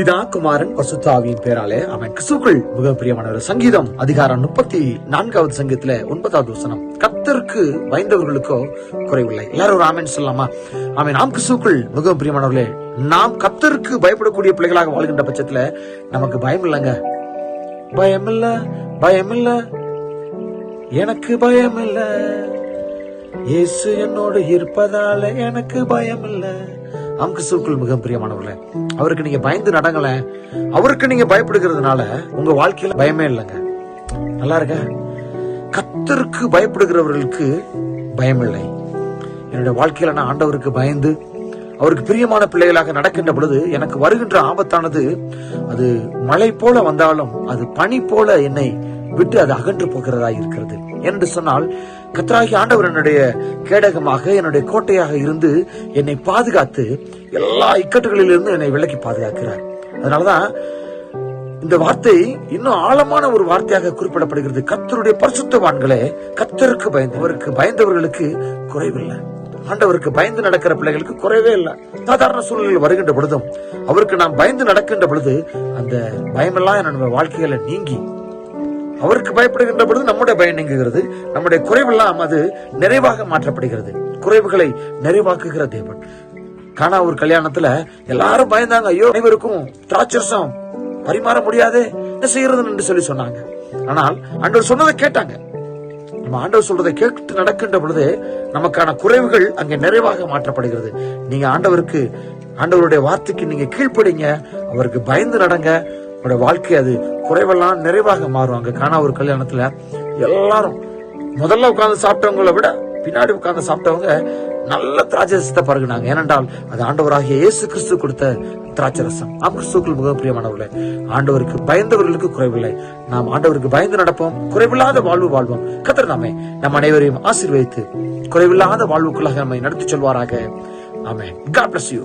பிதா குமாரன் பரிசுத்த ஆவியின் பேராலே ஆமென். கிறிஸ்துவுக்குள் மிக பிரியமானவர். சங்கீதம் அதிகாரம் 34வது சங்கீதத்துல 9வது வசனம், கர்த்தருக்கு பயந்தவர்களுக்கோ குறைவில்லை. எல்லாரும் ஒரு ஆமென் சொல்லலாமா? ஆமென். நாம் கிறிஸ்துவுக்குள் மிக பிரியமானவர்களே, நாம் கர்த்தருக்கு பயப்படக்கூடிய பிள்ளைகளாக வாழ்கின்ற பட்சத்துல நமக்கு பயம் இல்லைங்க. பயம் இல்ல, பயம் இல்ல, எனக்கு பயம் இல்ல, இயேசு என்னோடு இருப்பதால எனக்கு பயம் இல்ல. நாம் கிறிஸ்துவுக்குள் மிக பிரியமானவர்களே, அவருக்கு நீங்க பயந்து நடங்கள. அவருக்கு நீங்க பயப்படுகிறதுனால உங்க வாழ்க்கையில பயமே இல்லைங்க. நல்லா இருக்க. கர்த்தருக்கு பயப்படுகிறவர்களுக்கு பயம் இல்லை. என்னுடைய வாழ்க்கையில நான் ஆண்டவருக்கு பயந்து அவருக்கு பிரியமான பிள்ளைகளாக நடக்கின்ற பொழுது எனக்கு வருகின்ற ஆபத்தானது அது மழை போல வந்தாலும் அது பனி போல என்னை விட்டு அது அகன்று போகிறதா இருக்கிறது. என்று சொன்னால் கர்த்தராகி ஆண்டவர் என்னுடைய கேடகமாக, என்னுடைய கோட்டையாக இருந்து என்னை பாதுகாத்து எல்லா இக்கட்டுகளில் இருந்து என்னை விலக்கி பாதுகாக்கிறார். அதனாலதான் இந்த வார்த்தை இன்னும் ஆழமான ஒரு வார்த்தையாக குறிப்பிடப்படுகிறது. கர்த்தருடைய பரிசுத்தவான்களே, கர்த்தருக்கு பயந்தவருக்கு பயந்தவர்களுக்கு குறைவில்லை. ஆண்டவருக்கு பயந்து நடக்கிற பிள்ளைகளுக்கு குறைவே இல்லை. சாதாரண சூழ்நிலையில் வருகின்ற பொழுதும் அவருக்கு நாம் பயந்து நடக்கின்ற பொழுது அந்த பயமெல்லாம் நம்ம வாழ்க்கையில நீங்கி அவருக்கு பயப்படுகின்ற பொழுது நம்முடைய பயம் நீங்குகிறது. நம்முடைய குறைவெல்லாம் அது நிறைவாக மாற்றப்படுகிறது. குறைவுகளை நிறைவாக்குகிற தேவன். காணா ஒரு கல்யாணத்துல எல்லாரும் பயந்தாங்க. ஐயோ, அனைவருக்கும் திராட்சரசம் பரிமாற முடியாது, என்ன செய்யறது என்று சொல்லி சொன்னாங்க. ஆனால் ஆண்டவர் சொன்னதை கேட்டாங்க. நம்ம ஆண்டவர் சொல்றதை கேட்டு நடக்கின்ற பொழுது நமக்கான குறைவுகள் அங்கே நிறைவாக மாற்றப்படுகிறது. நீங்க ஆண்டவருடைய வார்த்தைக்கு நீங்க கீழ்ப்படிங்க, அவருக்கு பயந்து நடங்க. உங்களுடைய வாழ்க்கை அது குறைவெல்லாம் நிறைவாக மாறுவாங்க. காணா ஒரு கல்யாணத்துல எல்லாரும் முதல்ல உட்கார்ந்து சாப்பிட்டவங்களை விட பின்னாடி உட்கார்ந்து சாப்பிட்டவங்க நல்ல திராட்சரசத்தை பருகினாங்க. ஏனென்றால் அது ஆண்டவராகிய இயேசு கிறிஸ்து கொடுத்த திராட்சரசம். கிறிஸ்துவுக்குள் மிக பிரியமானவர்களே, ஆண்டவருக்கு பயந்தவர்களுக்கு குறைவில்லை. நாம் ஆண்டவருக்கு பயந்து நடப்போம், குறைவில்லாத வாழ்வு வாழ்வோம். கர்த்தர் நாமே நம் அனைவரையும் ஆசீர்வதித்து குறைவில்லாத வாழ்வுக்குள்ளாக நம்மை நடத்தி செல்வாராக. ஆமென். God bless you.